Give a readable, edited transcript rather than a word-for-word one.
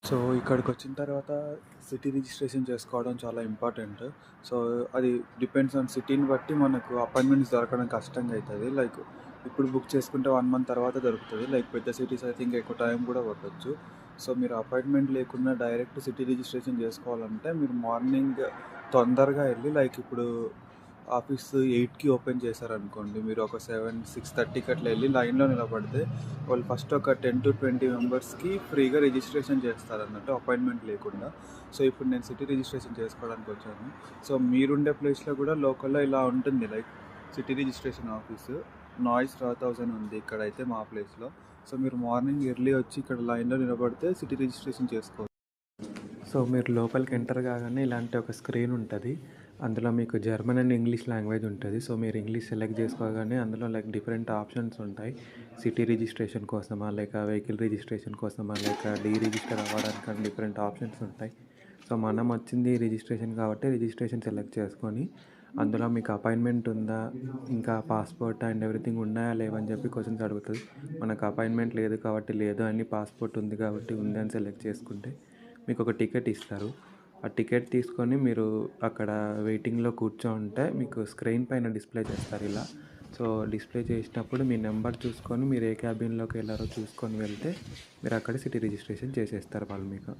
So, ఇక్కడికొచ్చిన తర్వాత city registration చేసుకోవడం చాలా ఇంపార్టెంట్. సో, అది డిపెండ్స్ ఆన్ సిటీని బట్టి మనకు అపాయింట్మెంట్స్ దొరకడం కష్టంగా అయితది. లైక్ ఇప్పుడు బుక్ చేసుకుంటే 1 మంత్ తర్వాత దొరుకుతది. లైక్ పెద్ద సిటీస్ అయితే ఇంకా ఎక్కువ టైం కూడా పట్టొచ్చు. సో, మీరు అపాయింట్మెంట్ లేకుండా డైరెక్ట్ సిటీ రిజిస్ట్రేషన్ చేసుకోవాలంటే మీరు మార్నింగ్ తొందరగా ఎళ్లి లైక్ ఇప్పుడు ఆఫీస్ 8కి ఓపెన్ చేశారనుకోండి. మీరు ఒక 6:30కి అట్లా ఎళ్లి లైన్‌లో నిలబడితే వాళ్ళు ఫస్ట్ ఒక 10-20 మెంబర్స్‌కి ఫ్రీగా రిజిస్ట్రేషన్ చేస్తారన్నట్టు అపాయింట్మెంట్ లేకుండా. సో, ఇప్పుడు నేను సిటీ రిజిస్ట్రేషన్ చేసుకోవడానికి వచ్చాను. సో, మీరుండే ప్లేస్‌లో కూడా లోకల్‌లో ఇలా ఉంటుంది. లైక్ సిటీ రిజిస్ట్రేషన్ ఆఫీసు నాయిస్ రాత్ హౌస్ అని ఉంది ఇక్కడైతే మా ప్లేస్‌లో. సో, మీరు మార్నింగ్ ఎర్లీ వచ్చి ఇక్కడ లైన్‌లో నిలబడితే సిటీ రిజిస్ట్రేషన్ చేసుకోవచ్చు. సో, మీరు లోపలికి ఎంటర్ కాగానే ఇలాంటి ఒక స్క్రీన్ ఉంటది. అందులో మీకు జర్మన్ అండ్ ఇంగ్లీష్ లాంగ్వేజ్ ఉంటది. సో, మీరు ఇంగ్లీష్ సెలెక్ట్ చేసుకోగానే అందులో లైక్ డిఫరెంట్ ఆప్షన్స్ ఉంటాయి. సిటీ రిజిస్ట్రేషన్ కోసమా, లేక వెహికల్ రిజిస్ట్రేషన్ కోసమా, లేక డీ రిజిస్టర్ అవ్వడానికని డిఫరెంట్ ఆప్షన్స్ ఉంటాయి. సో, మనం వచ్చింది రిజిస్ట్రేషన్ కాబట్టి రిజిస్ట్రేషన్ సెలెక్ట్ చేసుకొని, అందులో మీకు అపాయింట్మెంట్ ఉందా, ఇంకా పాస్‌పోర్ట్ అండ్ ఎవ్రీథింగ్ ఉన్నాయా, లేవా అని చెప్పి క్వెషన్స్ అడుగుతది. మనకు అపాయింట్మెంట్ లేదు కాబట్టి లేదు అని, పాస్‌పోర్ట్ ఉంది కాబట్టి ఉంది అని సెలెక్ట్ చేసుకుంటే మీకు ఒక టికెట్ ఇస్తారు. ఆ టికెట్ తీసుకొని మీరు అక్కడ వెయిటింగ్‌లో కూర్చోంటే మీకు స్క్రీన్ పైన డిస్‌ప్లే చేస్తారు ఇలా. సో, డిస్‌ప్లే చేసినప్పుడు మీ నెంబర్ చూసుకొని మీరు ఏ క్యాబిన్‌లోకి వెళ్లారో చూసుకొని వెళ్తే మీరు అక్కడ సిటీ రిజిస్ట్రేషన్ చేసేస్తారు వాళ్ళు మీకు.